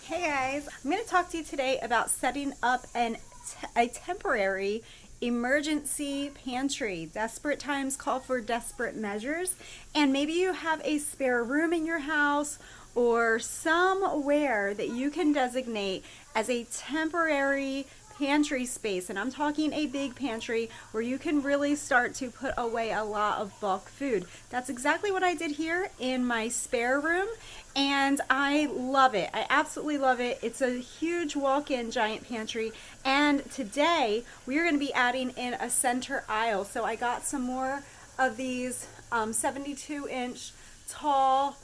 Hey guys, I'm going to talk to you today about setting up a temporary emergency pantry. Desperate times call for desperate measures, and maybe you have a spare room in your house or somewhere that you can designate as a temporary pantry space, and I'm talking a big pantry where you can really start to put away a lot of bulk food. That's exactly what I did here in my spare room, and I love it. I absolutely love it. It's a huge walk-in giant pantry, and today we are going to be adding in a center aisle. So I got some more of these 72-inch tall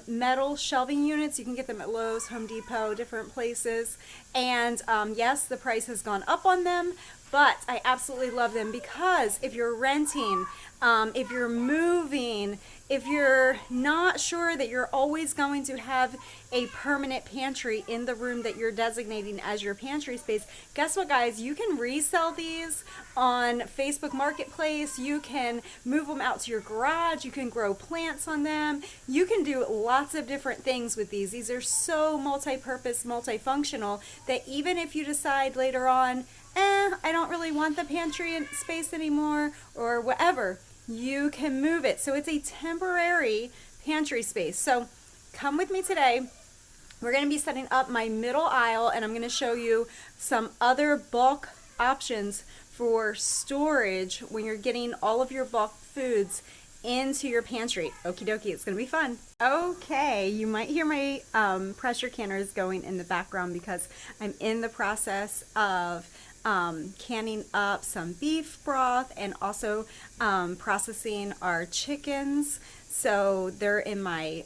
metal shelving units. You can get them at Lowe's, Home Depot, different places. And yes, the price has gone up on them, but I absolutely love them because if you're renting, if you're moving, if you're not sure that you're always going to have a permanent pantry in the room that you're designating as your pantry space, guess what, guys? You can resell these on Facebook Marketplace. You can move them out to your garage. You can grow plants on them. You can do lots of different things with these. These are so multi-purpose, multifunctional that even if you decide later on, I don't really want the pantry space anymore or whatever, you can move it. So it's a temporary pantry space. So come with me today. We're going to be setting up my middle aisle, and I'm going to show you some other bulk options for storage when you're getting all of your bulk foods into your pantry. Okie dokie, it's going to be fun. Okay, you might hear my pressure canners going in the background because I'm in the process of canning up some beef broth and also processing our chickens. So they're in my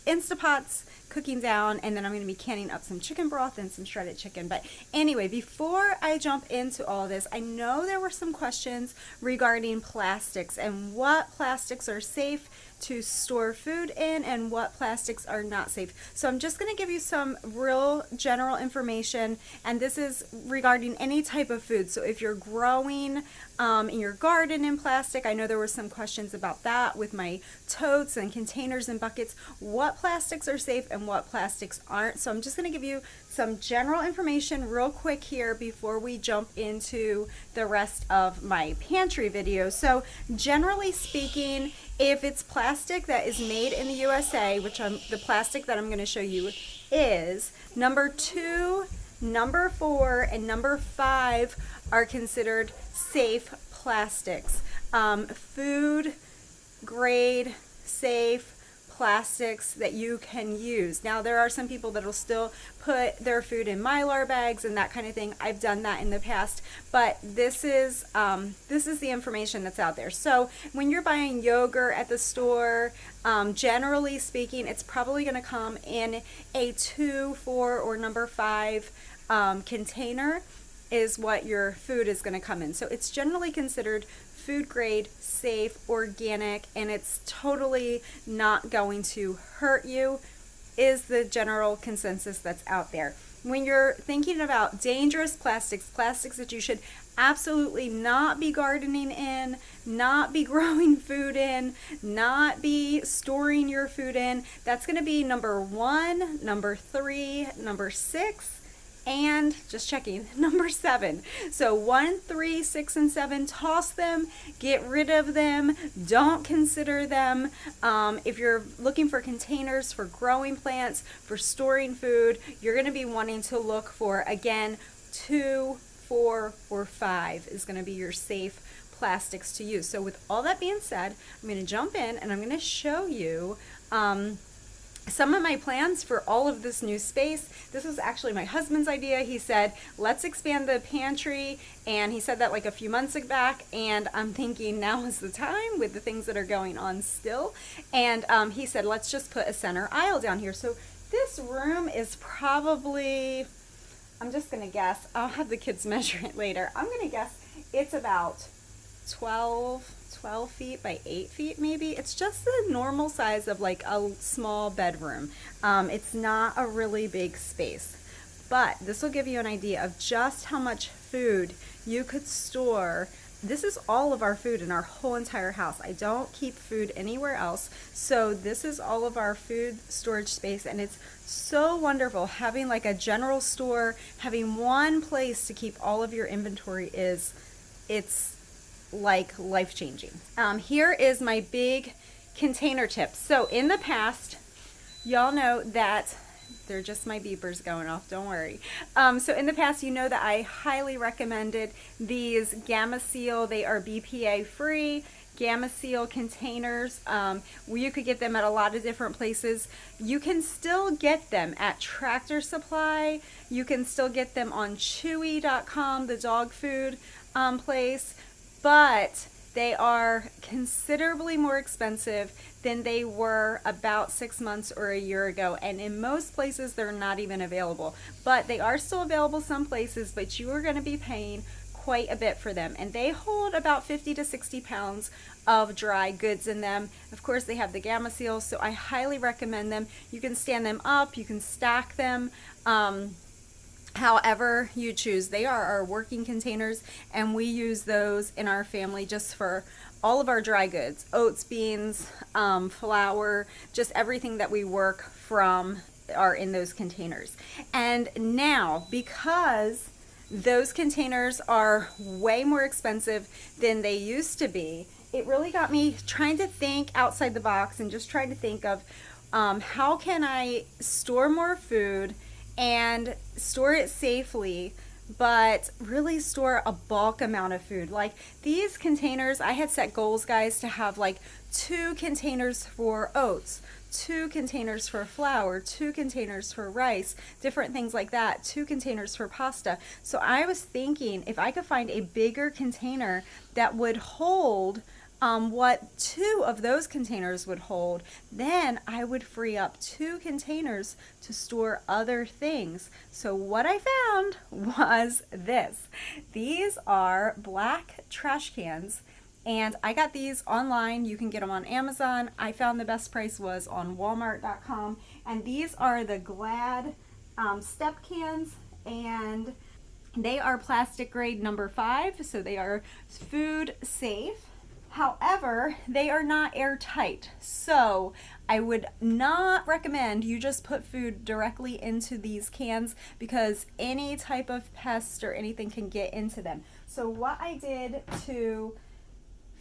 Instapots cooking down, and then I'm going to be canning up some chicken broth and some shredded chicken. But anyway, before I jump into all this, I know there were some questions regarding plastics and what plastics are safe to store food in and what plastics are not safe. So I'm just going to give you some real general information, and this is regarding any type of food. So if you're growing in your garden in plastic, I know there were some questions about that with my totes and containers and buckets, what plastics are safe and what plastics aren't. So I'm just going to give you some general information real quick here before we jump into the rest of my pantry video. So generally speaking, if it's plastic that is made in the USA, which the plastic that I'm going to show you is, number 2, number 4, and number 5 are considered safe plastics. Food grade safe plastics that you can use. Now there are some people that will still put their food in Mylar bags and that kind of thing. I've done that in the past, but this is the information that's out there. So when you're buying yogurt at the store, generally speaking, it's probably going to come in a 2, 4, or number 5 container is what your food is going to come in. So it's generally considered food grade, safe, organic, and it's totally not going to hurt you, is the general consensus that's out there. When you're thinking about dangerous plastics, plastics that you should absolutely not be gardening in, not be growing food in, not be storing your food in, that's going to be number 1, number 3, number 6, and just checking, number 7. So 1, 3, 6, and 7, toss them, get rid of them, don't consider them. If you're looking for containers for growing plants, for storing food, you're going to be wanting to look for, again, 2, 4, or 5 is going to be your safe plastics to use. So with all that being said, I'm going to jump in and I'm going to show you some of my plans for all of this new space. This was actually my husband's idea. He said, let's expand the pantry, and he said that like a few months back, and I'm thinking now is the time with the things that are going on still. And he said, let's just put a center aisle down here. So this room is probably, I'm just gonna guess, I'll have the kids measure it later. I'm gonna guess it's about 12 feet by 8 feet maybe. It's just the normal size of like a small bedroom. It's not a really big space, but this will give you an idea of just how much food you could store this is all of our food in our whole entire house. I don't keep food anywhere else. So this is all of our food storage space, and it's so wonderful having like a general store, having one place to keep all of your inventory it's like life-changing. Here is my big container tip. So in the past, y'all know that they're just my beepers going off, don't worry. So in the past, you know that I highly recommended these Gamma Seal. They are BPA free Gamma Seal containers. You could get them at a lot of different places. You can still get them at Tractor Supply. You can still get them on Chewy.com, the dog food place, but they are considerably more expensive than they were about 6 months or a year ago, and in most places they're not even available. But they are still available some places, but you are going to be paying quite a bit for them, and they hold about 50 to 60 pounds of dry goods in them. Of course, they have the Gamma Seal, so I highly recommend them. You can stand them up, you can stack them, however you choose. They are our working containers, and we use those in our family just for all of our dry goods, oats, beans, flour, just everything that we work from are in those containers. And now, because those containers are way more expensive than they used to be, it really got me trying to think outside the box and just trying to think of how can I store more food and store it safely, but really store a bulk amount of food. Like these containers, I had set goals, guys, to have like 2 containers for oats, 2 containers for flour, 2 containers for rice, different things like that, 2 containers for pasta. So I was thinking if I could find a bigger container that would hold what 2 of those containers would hold, then I would free up 2 containers to store other things. So what I found was this. These are black trash cans, and I got these online. You can get them on Amazon. I found the best price was on Walmart.com, and these are the Glad step cans, and they are plastic grade number 5, so they are food safe. However, they are not airtight, so I would not recommend you just put food directly into these cans because any type of pest or anything can get into them. So what I did to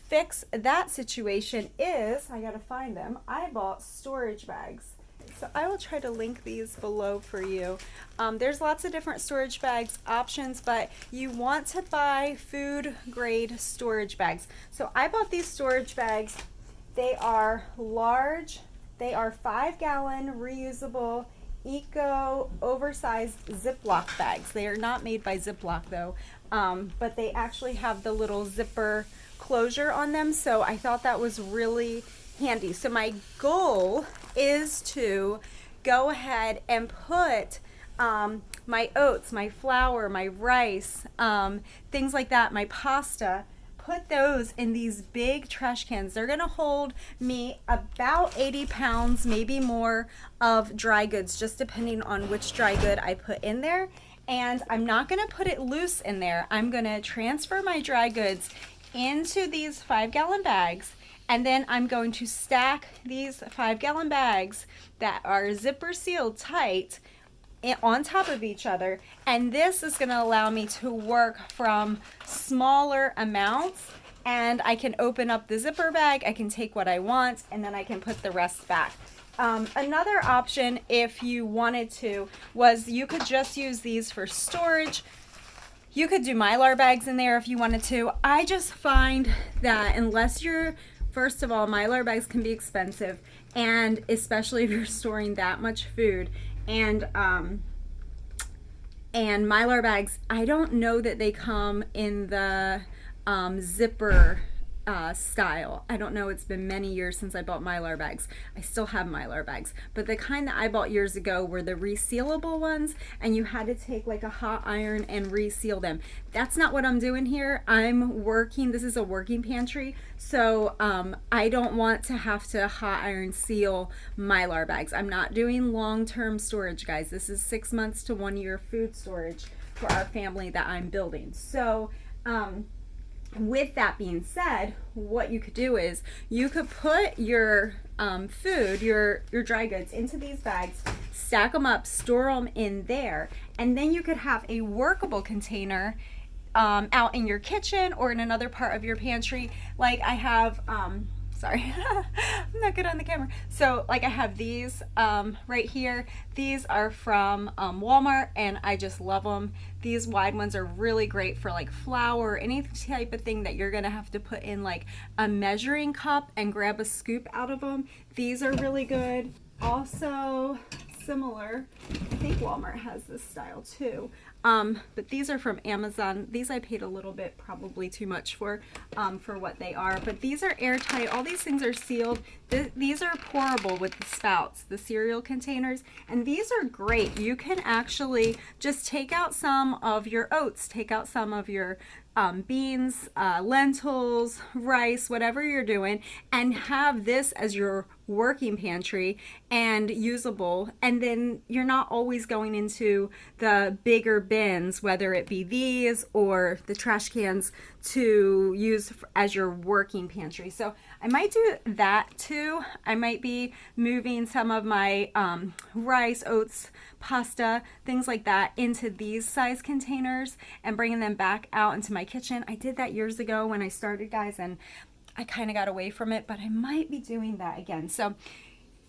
fix that situation is, I gotta find them, I bought storage bags. So I will try to link these below for you. There's lots of different storage bags options, but you want to buy food grade storage bags. So I bought these storage bags. They are large. They are 5-gallon reusable eco oversized Ziploc bags. They are not made by Ziploc though, but they actually have the little zipper closure on them. So I thought that was really handy. So my goal is to go ahead and put my oats, my flour, my rice, things like that, my pasta, put those in these big trash cans. They're gonna hold me about 80 pounds, maybe more, of dry goods, just depending on which dry good I put in there. And I'm not gonna put it loose in there. I'm gonna transfer my dry goods into these 5-gallon bags, and then I'm going to stack these 5-gallon bags that are zipper sealed tight on top of each other. And this is going to allow me to work from smaller amounts, and I can open up the zipper bag, I can take what I want, and then I can put the rest back. Another option, if you wanted to, was you could just use these for storage. You could do Mylar bags in there if you wanted to. I just find that unless you're, first of all, Mylar bags can be expensive, and especially if you're storing that much food. And Mylar bags, I don't know that they come in the zipper style. I don't know, it's been many years since I bought Mylar bags. I still have Mylar bags, but the kind that I bought years ago were the resealable ones, and you had to take like a hot iron and reseal them. That's not what I'm doing here. I'm working, this is a working pantry, so I don't want to have to hot iron seal Mylar bags. I'm not doing long-term storage, guys. This is 6 months to 1 year food storage for our family that I'm building. So with that being said, what you could do is you could put your food, your dry goods into these bags, stack them up, store them in there, and then you could have a workable container out in your kitchen or in another part of your pantry. Like I have, sorry, I'm not good on the camera. So like I have these right here. These are from Walmart, and I just love them. These wide ones are really great for like flour or any type of thing that you're gonna have to put in like a measuring cup and grab a scoop out of them. These are really good. Also similar, I think Walmart has this style too. But these are from Amazon. These I paid a little bit, probably too much for what they are. But these are airtight. All these things are sealed. These are pourable with the spouts, the cereal containers. And these are great. You can actually just take out some of your oats, take out some of your beans, lentils, rice, whatever you're doing, and have this as your working pantry and usable. And then you're not always going into the bigger bins, whether it be these or the trash cans, to use as your working pantry. So I might do that too. I might be moving some of my rice, oats, pasta, things like that into these size containers and bringing them back out into my kitchen. I did that years ago when I started, guys, and I kind of got away from it, but I might be doing that again. So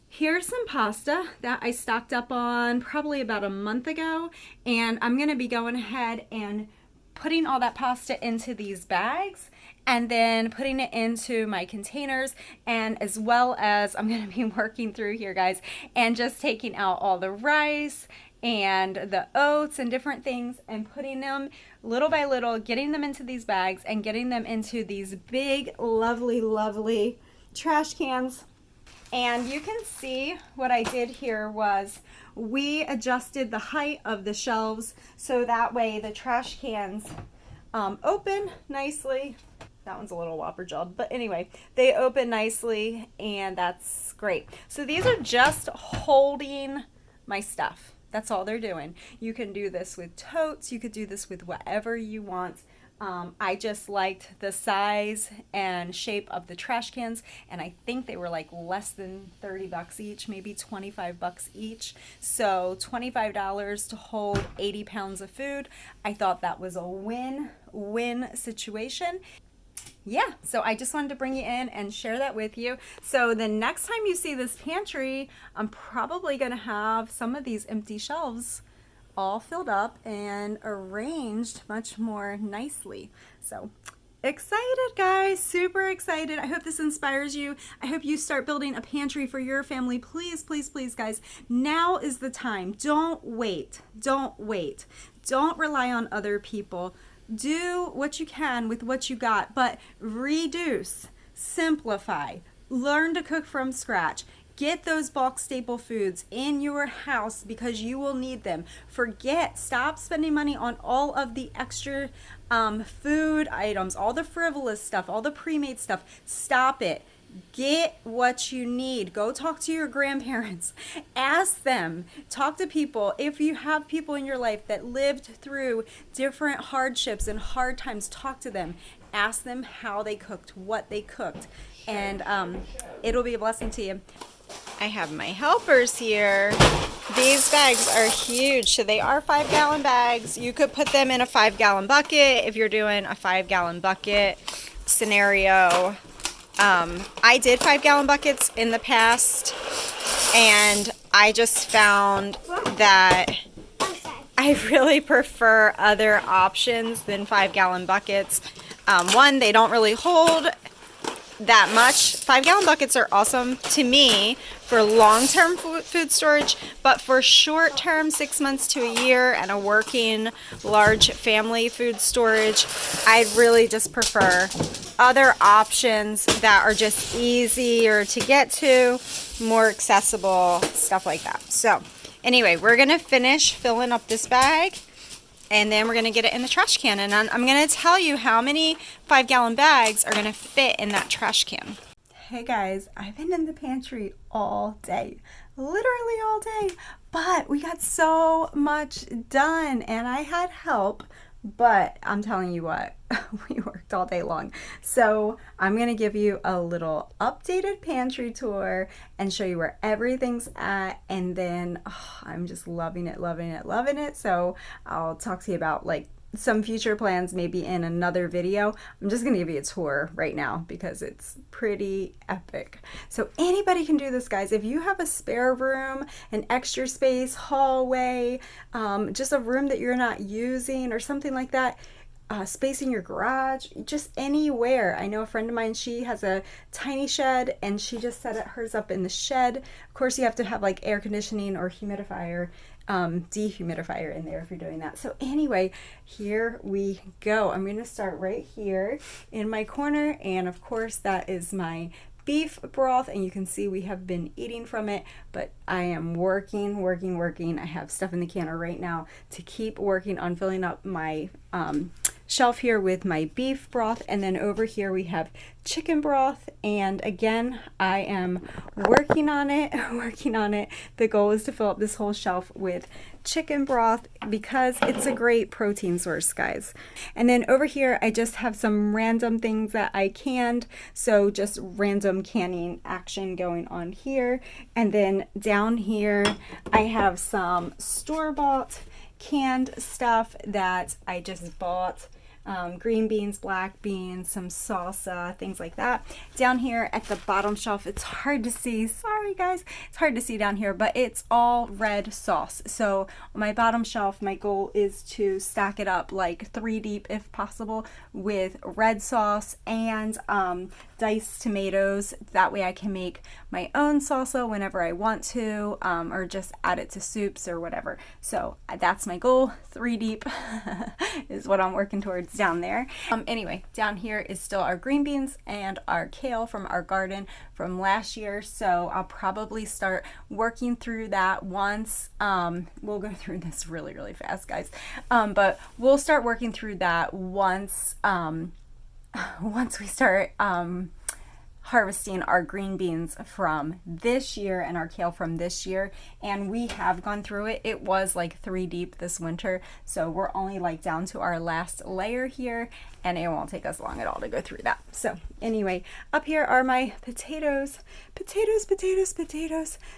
here's some pasta that I stocked up on probably about a month ago, and I'm going to be going ahead and putting all that pasta into these bags and then putting it into my containers, and as well as I'm going to be working through here, guys, and just taking out all the rice and the oats and different things and putting them little by little, getting them into these bags and getting them into these big, lovely, lovely trash cans. And you can see what I did here was we adjusted the height of the shelves so that way the trash cans open nicely. That one's a little whopper job, but anyway, they open nicely, and that's great. So these are just holding my stuff. That's all they're doing. You can do this with totes. You could do this with whatever you want. I just liked the size and shape of the trash cans, and I think they were like less than 30 bucks each, maybe 25 bucks each. So $25 to hold 80 pounds of food. I thought that was a win-win situation. Yeah, so I just wanted to bring you in and share that with you. So the next time you see this pantry, I'm probably going to have some of these empty shelves all filled up and arranged much more nicely. So excited, guys, super excited. I hope this inspires you. I hope you start building a pantry for your family. Please, please, please, guys, now is the time. Don't wait. Don't wait. Don't rely on other people. Do what you can with what you got, but reduce, simplify, learn to cook from scratch. Get those bulk staple foods in your house because you will need them. Stop spending money on all of the extra food items, all the frivolous stuff, all the pre-made stuff. Stop it. Get what you need. Go talk to your grandparents. Ask them. Talk to people. If you have people in your life that lived through different hardships and hard times, talk to them. Ask them how they cooked, what they cooked, and it'll be a blessing to you. I have my helpers here. These bags are huge. So they are 5-gallon bags. You could put them in a 5-gallon bucket if you're doing a 5-gallon bucket scenario. I did 5-gallon buckets in the past, and I just found that I really prefer other options than 5-gallon buckets. One, they don't really hold that much. 5-gallon buckets are awesome to me for long-term food storage, but for short-term, 6 months to a year, and a working large family food storage, I'd really just prefer other options that are just easier to get to, more accessible, stuff like that. So anyway, we're gonna finish filling up this bag, and then we're going to get it in the trash can. And I'm going to tell you how many 5-gallon bags are going to fit in that trash can. Hey guys, I've been in the pantry all day, literally all day, but we got so much done, and I had help but I'm telling you what, we worked all day long. So I'm going to give you a little updated pantry tour and show you where everything's at. And then I'm just loving it, loving it, loving it. So I'll talk to you about like some future plans maybe in another video. I'm just gonna give you a tour right now because it's pretty epic. So anybody can do this, guys. If you have a spare room, an extra space, hallway, just a room that you're not using or something like that, space in your garage, just anywhere. I know a friend of mine, she has a tiny shed and she just set hers up in the shed. Of course, you have to have like air conditioning or humidifier, dehumidifier in there if you're doing that. So anyway, here we go. I'm going to start right here in my corner, and of course that is my beef broth, and you can see we have been eating from it, but I am working. I have stuff in the canner right now to keep working on filling up my shelf here with my beef broth. And then over here we have chicken broth, and again I am working on it. The goal is to fill up this whole shelf with chicken broth because it's a great protein source, guys. And then over here I just have some random things that I canned, so just random canning action going on here. And then down here I have some store-bought canned stuff that I just bought. Green beans, black beans, some salsa, things like that. Down here at the bottom shelf, it's hard to see. Sorry guys, it's hard to see down here, but it's all red sauce. So on my bottom shelf, my goal is to stack it up like 3 deep if possible with red sauce and diced tomatoes. That way I can make my own salsa whenever I want to, or just add it to soups or whatever. So that's my goal. 3 deep is what I'm working towards down there. Anyway, down here is still our green beans and our kale from our garden from last year. So I'll probably start working through that once, we'll go through this really fast, guys. But we'll start working through that once we start harvesting our green beans from this year and our kale from this year. And we have gone through it. It was like 3 deep this winter, so we're only like down to our last layer here, and it won't take us long at all to go through that. So anyway, up here are my potatoes.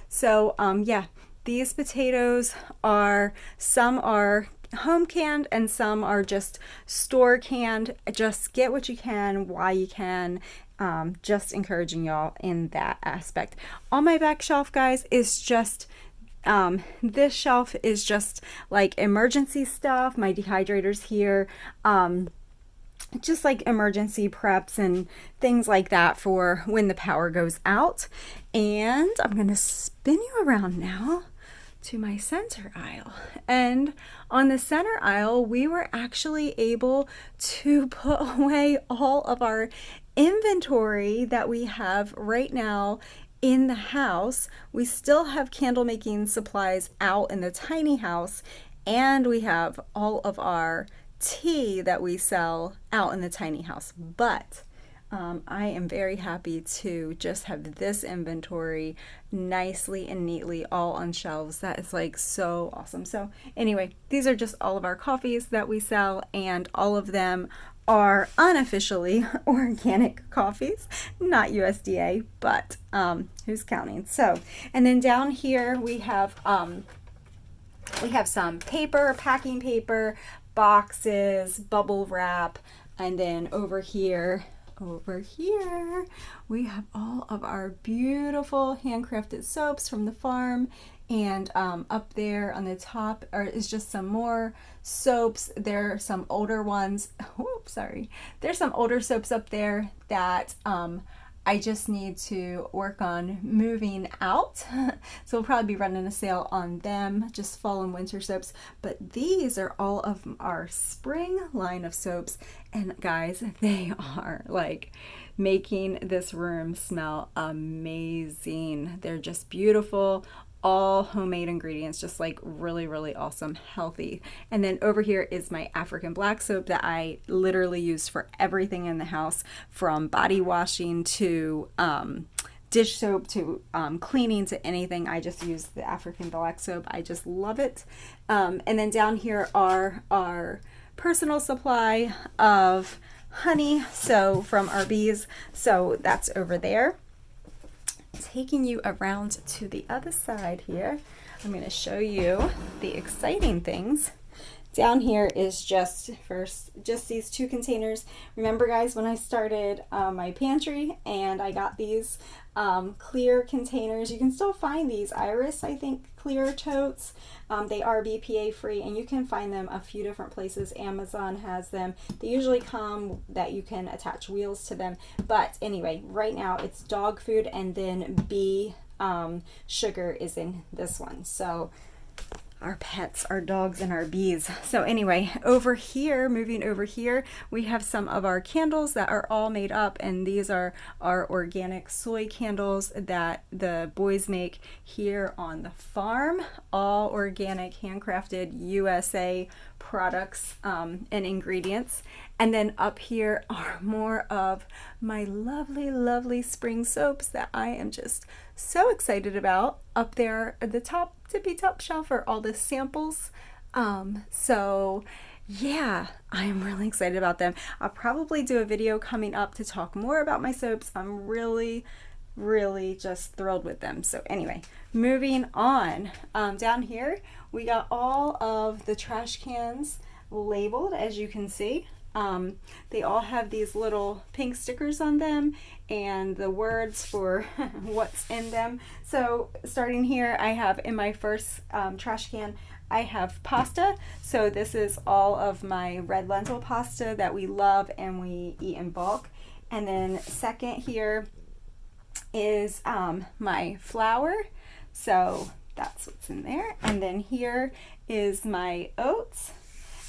So yeah, these potatoes are, some are home canned and some are just store canned. Just get what you can while you can. Just encouraging y'all in that aspect. On my back shelf, guys, is just this shelf is just like emergency stuff. My dehydrator's here, just like emergency preps and things like that for when the power goes out. And I'm gonna spin you around now to my center aisle. And on the center aisle, we were actually able to put away all of our inventory that we have right now in the house. We still have candle making supplies out in the tiny house, and we have all of our tea that we sell out in the tiny house. But I am very happy to just have this inventory nicely and neatly all on shelves. That is like so awesome. So anyway, these are just all of our coffees that we sell, and all of them are unofficially organic coffees, not USDA, but who's counting? So, and then down here we have some paper, packing paper, boxes, bubble wrap, and then over here we have all of our beautiful handcrafted soaps from the farm. And up there on the top is just some more soaps. There are some older ones. Oops, sorry. There's some older soaps up there that I just need to work on moving out. So we'll probably be running a sale on them, just fall and winter soaps. But these are all of our spring line of soaps. And guys, they are like making this room smell amazing. They're just beautiful. All homemade ingredients, just like really awesome, healthy. And then over here is my African black soap that I literally use for everything in the house, from body washing to dish soap to cleaning to anything. I just use the African black soap. I just love it. And then down here are our personal supply of honey, so from our bees. So that's over there. Taking you around to the other side here, I'm going to show you the exciting things. Down here is just these 2 containers. Remember guys, when I started my pantry and I got these clear containers, you can still find these Iris, I think, clear totes. They are BPA free and you can find them a few different places. Amazon has them. They usually come that you can attach wheels to them. But anyway, right now it's dog food, and then bee sugar is in this one. So our pets, our dogs and our bees. So anyway, over here, moving over here, we have some of our candles that are all made up, and these are our organic soy candles that the boys make here on the farm. All organic, handcrafted USA products and ingredients. And then up here are more of my lovely, lovely spring soaps that I am just so excited about. Up there at the top, tippy top shelf are all the samples. So yeah, I am really excited about them. I'll probably do a video coming up to talk more about my soaps. I'm really just thrilled with them. So anyway, moving on, down here we got all of the trash cans labeled, as you can see. They all have these little pink stickers on them and the words for what's in them. So starting here, I have in my first trash can, I have pasta. So this is all of my red lentil pasta that we love and we eat in bulk. And then second here is my flour. So that's what's in there. And then here is my oats.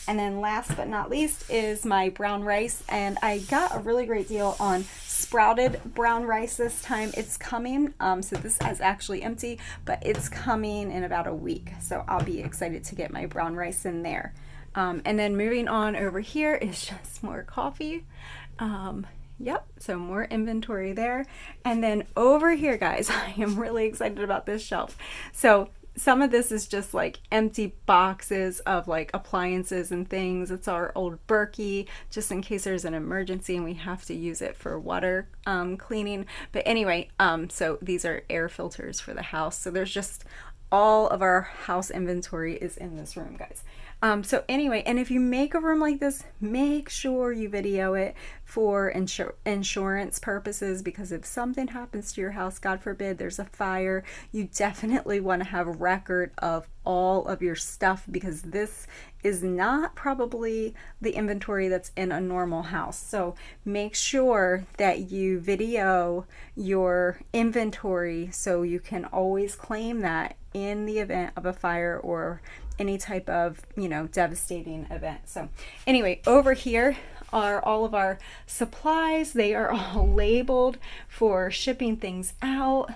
And then last but not least is my brown rice, and I got a really great deal on sprouted brown rice this time. It's coming, so this is actually empty, but it's coming in about a week, so I'll be excited to get my brown rice in there. And then moving on over here is just more coffee. Yep, so more inventory there. And then over here, guys, I am really excited about this shelf. So some of this is just like empty boxes of like appliances and things. It's our old Berkey, just in case there's an emergency and we have to use it for water cleaning. But anyway, so these are air filters for the house. So there's just all of our house inventory is in this room, guys. So anyway, and if you make a room like this, make sure you video it for insurance purposes, because if something happens to your house, God forbid, there's a fire, you definitely want to have a record of all of your stuff, because this is not probably the inventory that's in a normal house. So make sure that you video your inventory so you can always claim that in the event of a fire or any type of, you know, devastating event. So anyway, over here are all of our supplies. They are all labeled for shipping things out.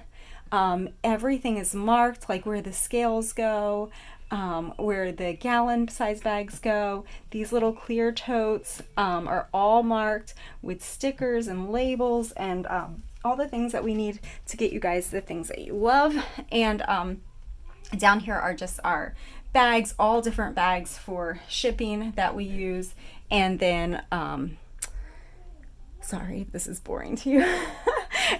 Everything is marked, like where the scales go, where the gallon size bags go. These little clear totes are all marked with stickers and labels and all the things that we need to get you guys the things that you love. And down here are just our bags, all different bags for shipping that we use. And then sorry if this is boring to you.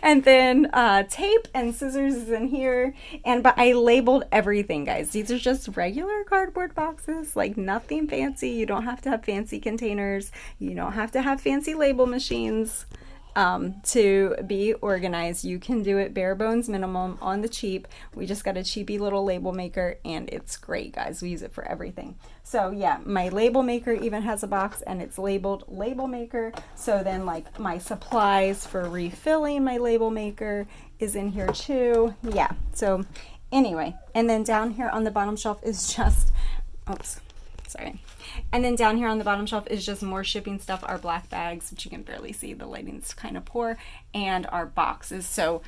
And then tape and scissors is in here. But I labeled everything, guys. These are just regular cardboard boxes, like nothing fancy. You don't have to have fancy containers. You don't have to have fancy label machines to be organized. You can do it bare bones minimum on the cheap. We just got a cheapy little label maker and it's great, guys. We use it for everything. So yeah, my label maker even has a box and it's labeled label maker. So then like my supplies for refilling my label maker is in here too. Yeah, so anyway, and then down here on the bottom shelf is just, oops, sorry. And then down here on the bottom shelf is just more shipping stuff, our black bags, which you can barely see, the lighting's kind of poor, and our boxes. So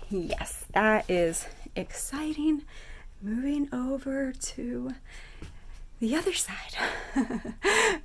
yes, that is exciting. Moving over to the other side.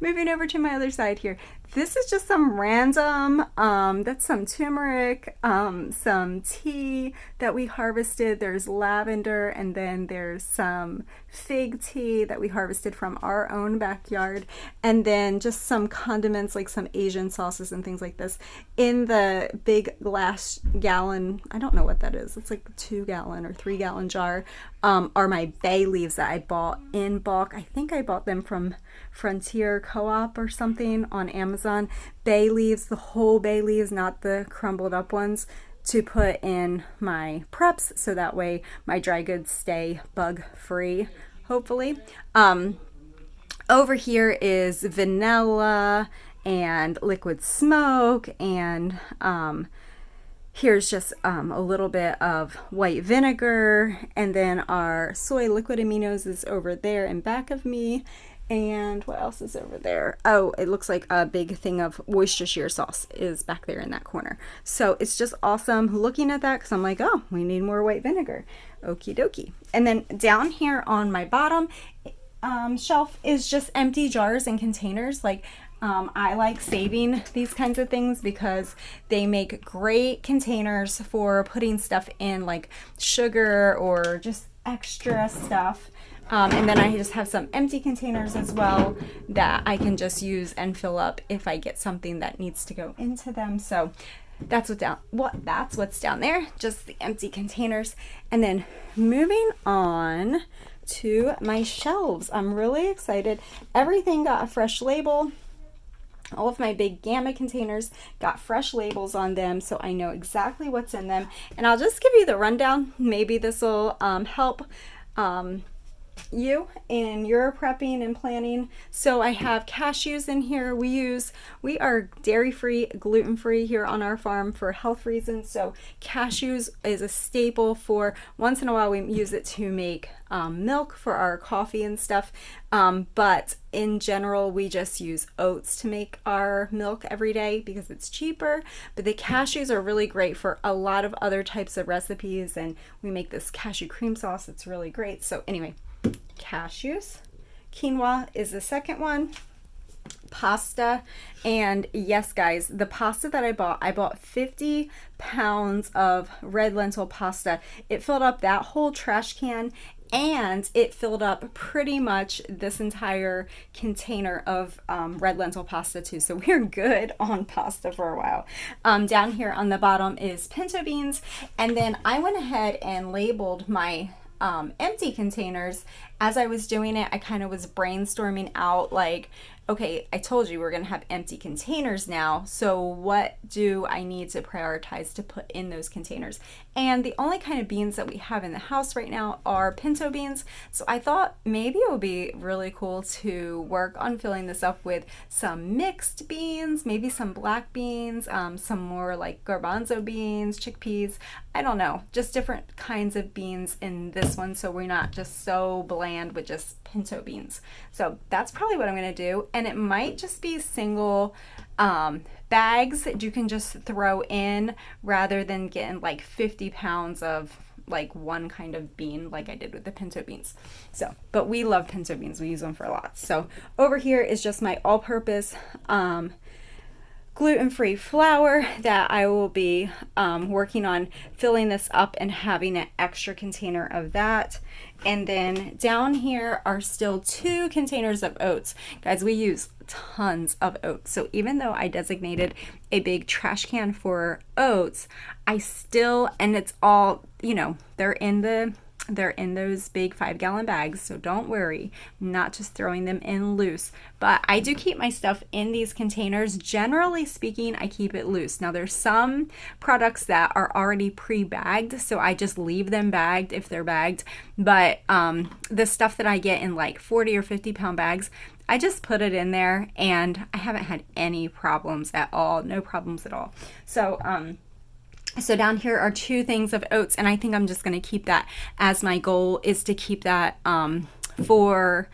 moving over to my other side here. This is just some random, that's some turmeric, some tea that we harvested. There's lavender, and then there's some fig tea that we harvested from our own backyard. And then just some condiments, like some Asian sauces and things like this, in the big glass gallon, I don't know what that is. It's like a 2-gallon or 3-gallon jar, are my bay leaves that I bought in bulk. I think I bought them from Frontier Co-op or something on Amazon. Bay leaves, the whole bay leaves, not the crumbled up ones, to put in my preps, so that way my dry goods stay bug free, hopefully. Over here is vanilla and liquid smoke, and here's just a little bit of white vinegar, and then our soy liquid aminos is over there in back of me. And what else is over there? Oh, it looks like a big thing of Worcestershire sauce is back there in that corner. So it's just awesome looking at that, because I'm like, oh, we need more white vinegar. Okie dokie. And then down here on my bottom shelf is just empty jars and containers. Like, I like saving these kinds of things because they make great containers for putting stuff in, like sugar or just extra stuff. And then I just have some empty containers as well that I can just use and fill up if I get something that needs to go into them. So that's what's down there, just the empty containers. And then moving on to my shelves, I'm really excited. Everything got a fresh label. All of my big Gamma containers got fresh labels on them, so I know exactly what's in them. And I'll just give you the rundown. Maybe this will help you in your prepping and planning. So I have cashews in here. We are dairy-free, gluten-free here on our farm for health reasons. So cashews is a staple. For once in a while we use it to make milk for our coffee and stuff. But in general, we just use oats to make our milk every day because it's cheaper. But the cashews are really great for a lot of other types of recipes, and we make this cashew cream sauce. It's really great. So anyway, cashews. Quinoa is the second one. Pasta. And yes, guys, the pasta that I bought 50 pounds of red lentil pasta. It filled up that whole trash can, and it filled up pretty much this entire container of red lentil pasta too. So we're good on pasta for a while. Down here on the bottom is pinto beans. And then I went ahead and labeled my empty containers. As I was doing it, I kind of was brainstorming out, like, okay, I told you we're going to have empty containers now, so what do I need to prioritize to put in those containers? And the only kind of beans that we have in the house right now are pinto beans. So I thought maybe it would be really cool to work on filling this up with some mixed beans, maybe some black beans, some more like garbanzo beans, chickpeas, I don't know, just different kinds of beans in this one, so we're not just so bland with just pinto beans. So that's probably what I'm going to do. And it might just be single bags that you can just throw in, rather than getting like 50 pounds of like one kind of bean like I did with the pinto beans. So, but we love pinto beans. We use them for a lot. So over here is just my all-purpose gluten-free flour that I will be working on filling this up and having an extra container of that. And then down here are still 2 containers of oats. Guys, we use tons of oats. So even though I designated a big trash can for oats, I still, and it's all, you know, they're in those big 5-gallon bags, so don't worry, I'm not just throwing them in loose. But I do keep my stuff in these containers. Generally speaking, I keep it loose. Now there's some products that are already pre-bagged, so I just leave them bagged if they're bagged. But the stuff that I get in like 40 or 50 pound bags, I just put it in there, and I haven't had any problems at all. No problems at all. So down here are 2 things of oats, and I think I'm just going to keep that as my goal, is to keep that for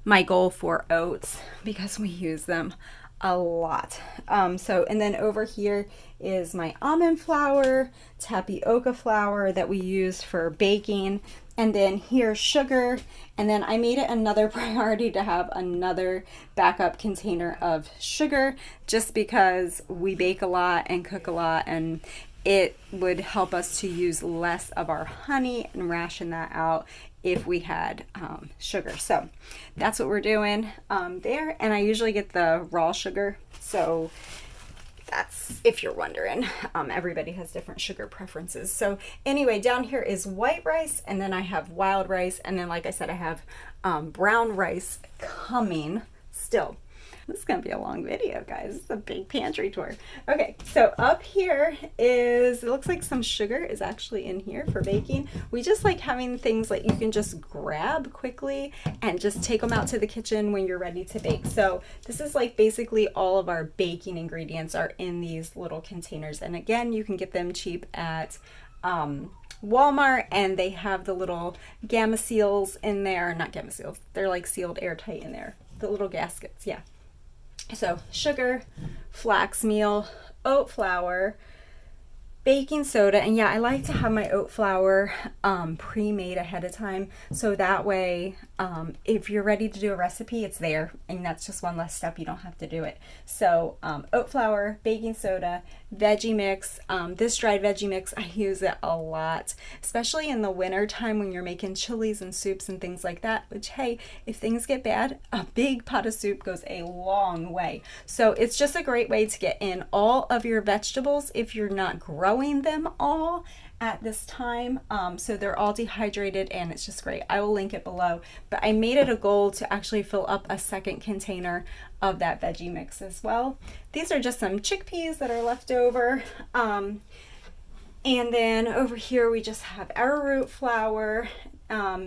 my goal for oats, because we use them a lot. And then over here is my almond flour, tapioca flour that we use for baking. And then here's sugar. And then I made it another priority to have another backup container of sugar, just because we bake a lot and cook a lot, and it would help us to use less of our honey and ration that out if we had sugar. So that's what we're doing there. And I usually get the raw sugar. So that's, if you're wondering, everybody has different sugar preferences. So anyway, down here is white rice, and then I have wild rice, and then like I said, I have brown rice coming still. This is gonna be a long video, guys. It's a big pantry tour. Okay, so up here is, it looks like some sugar is actually in here for baking. We just like having things like you can just grab quickly and just take them out to the kitchen when you're ready to bake. So this is like basically all of our baking ingredients are in these little containers. And again, you can get them cheap at Walmart, and they have the little gamma seals in there. Not gamma seals, they're like sealed airtight in there. The little gaskets, yeah. So sugar, flax meal, oat flour, baking soda, and yeah, I like to have my oat flour pre-made ahead of time, so that way if you're ready to do a recipe, it's there, and that's just one less step, you don't have to do it. So oat flour, baking soda, veggie mix. This dried veggie mix, I use it a lot, especially in the winter time when you're making chilies and soups and things like that, which, hey, if things get bad, a big pot of soup goes a long way. So it's just a great way to get in all of your vegetables if you're not growing them all at this time, so they're all dehydrated, and it's just great. I will link it below, but I made it a goal to actually fill up a second container of that veggie mix as well. These are just some chickpeas that are left over, and then over here we just have arrowroot flour,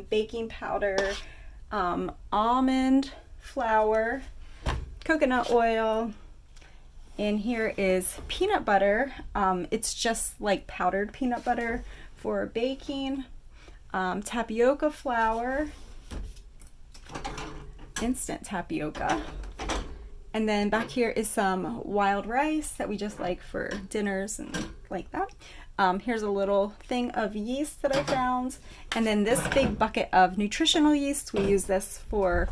baking powder, almond flour, coconut oil. And here is peanut butter. It's just like powdered peanut butter for baking. Tapioca flour, instant tapioca. And then back here is some wild rice that we just like for dinners and like that. Here's a little thing of yeast that I found. And then this big bucket of nutritional yeast, we use this for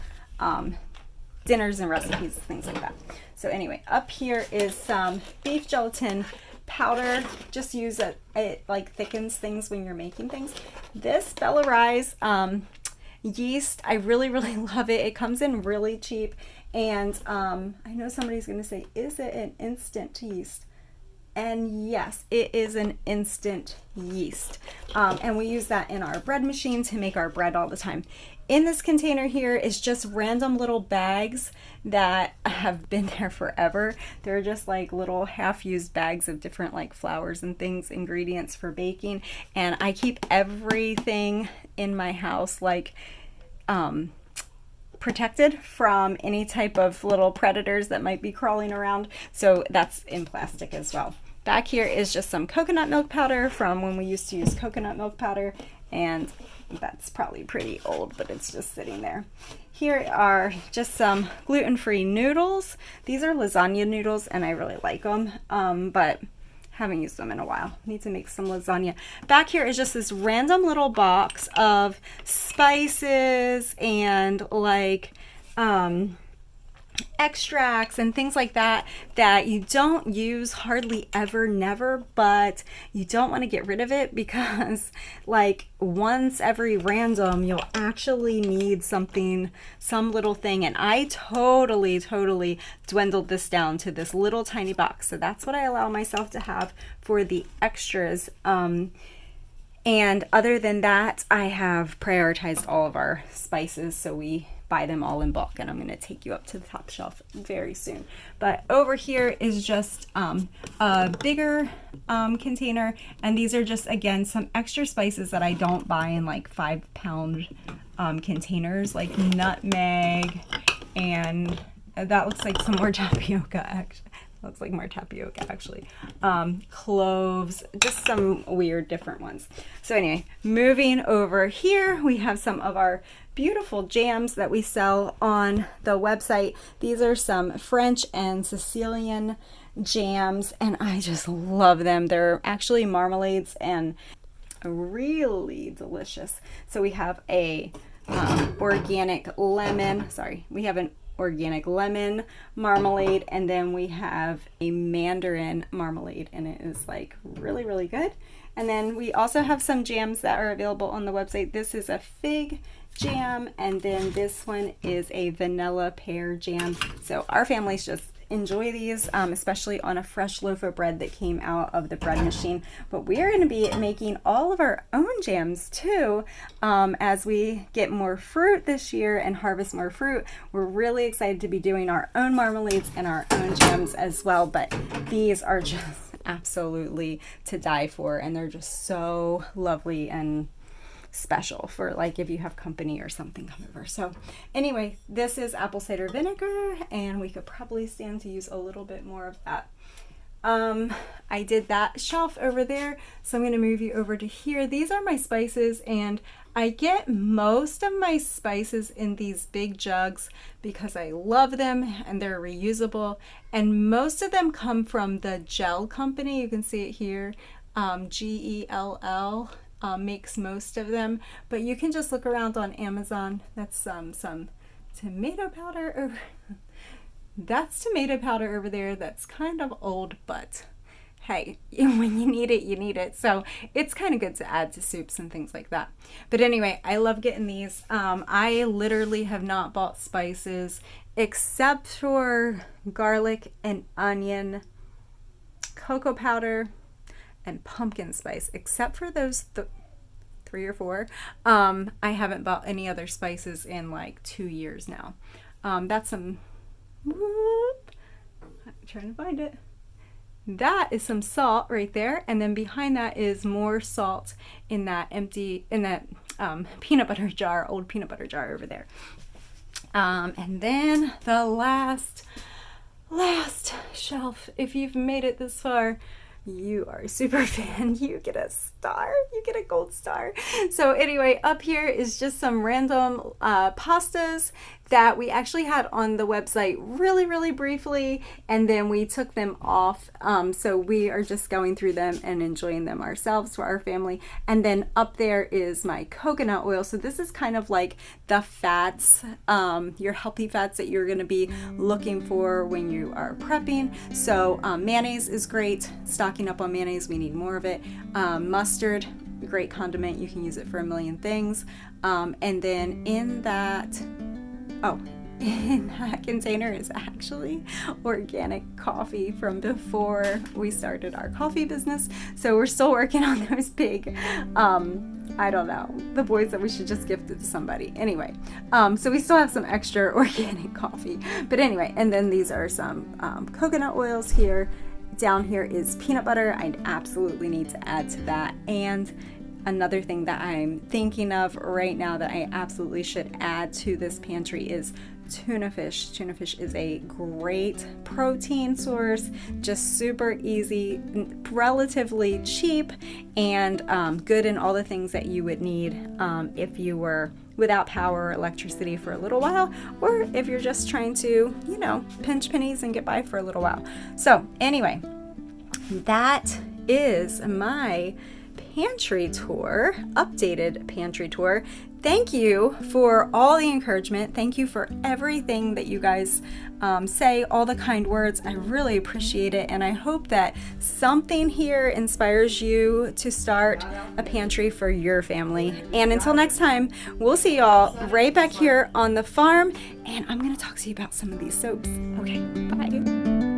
dinners and recipes, things like that. So anyway, up here is some beef gelatin powder. Just use it, it like thickens things when you're making things. This Bella Rise yeast, I really love it. It comes in really cheap, and I know somebody's gonna say, is it an instant yeast? And yes, it is an instant yeast, and we use that in our bread machine to make our bread all the time. In this container here is just random little bags that have been there forever. They're just like little half-used bags of different like flours and things, ingredients for baking, and I keep everything in my house like protected from any type of little predators that might be crawling around, so that's in plastic as well. Back here is just some coconut milk powder from when we used to use coconut milk powder, and that's probably pretty old, but it's just sitting there. Here are just some gluten-free noodles. These are lasagna noodles, and I really like them, but haven't used them in a while. Need to make some lasagna. Back here is just this random little box of spices and like extracts and things like that that you don't use hardly ever, never, but you don't want to get rid of it because like once every random you'll actually need something, some little thing, and I totally dwindled this down to this little tiny box. So that's what I allow myself to have for the extras, and other than that, I have prioritized all of our spices, so we buy them all in bulk, and I'm going to take you up to the top shelf very soon. But over here is just a bigger container, and these are just, again, some extra spices that I don't buy in like 5-pound containers, like nutmeg, and that looks like some more tapioca actually. Looks like more tapioca actually. Cloves, just some weird different ones. So anyway, moving over here, we have some of our beautiful jams that we sell on the website. These are some French and Sicilian jams, and I just love them. They're actually marmalades, and really delicious. So we have a organic lemon, we have an organic lemon marmalade, and then we have a mandarin marmalade, and it is like really, really good. And then we also have some jams that are available on the website. This is a fig jam, and then this one is a vanilla pear jam. So our families just enjoy these, especially on a fresh loaf of bread that came out of the bread machine. But we are going to be making all of our own jams too, as we get more fruit this year and harvest more fruit. We're really excited to be doing our own marmalades and our own jams as well. But these are just absolutely to die for, and they're just so lovely and special for like if you have company or something come over. So anyway, this is apple cider vinegar, and we could probably stand to use a little bit more of that. I did that shelf over there, so I'm going to move you over to here. These are my spices, and I get most of my spices in these big jugs because I love them and they're reusable, and most of them come from the gel company. You can see it here, GELL. Makes most of them, but you can just look around on Amazon. That's some tomato powder over that's tomato powder over there. That's kind of old, but hey, when you need it, you need it. So it's kind of good to add to soups and things like that. But anyway, I love getting these. I literally have not bought spices except for garlic and onion, cocoa powder, and pumpkin spice. Except for those 3 or 4, I haven't bought any other spices in like 2 years now. That's some, I'm trying to find it. That is some salt right there, and then behind that is more salt in that peanut butter jar, old peanut butter jar over there. And then the last shelf, if you've made it this far, you are a super fan. You get a star. You get a gold star. So anyway, up here is just some random pastas that we actually had on the website really, really briefly, and then we took them off. So we are just going through them and enjoying them ourselves for our family. And then up there is my coconut oil. So this is kind of like the fats, your healthy fats that you're going to be looking for when you are prepping. So mayonnaise is great. Stocking up on mayonnaise, we need more of it. Mustard, great condiment. You can use it for a million things. And then in that container is actually organic coffee from before we started our coffee business. So we're still working on those big, I don't know, the boys that we should just gift it to somebody. Anyway, so we still have some extra organic coffee. But anyway, and then these are some coconut oils here. Down here is peanut butter. I absolutely need to add to that. And another thing that I'm thinking of right now that I absolutely should add to this pantry is tuna fish. Tuna fish is a great protein source, just super easy, relatively cheap, and good in all the things that you would need if you were without power or electricity for a little while, or if you're just trying to, pinch pennies and get by for a little while. So anyway, that is my pantry tour, updated pantry tour. Thank you for all the encouragement. Thank you for everything that you guys say, all the kind words. I really appreciate it, and I hope that something here inspires you to start a pantry for your family. And until next time, we'll see y'all right back here on the farm, and I'm going to talk to you about some of these soaps. Okay, bye.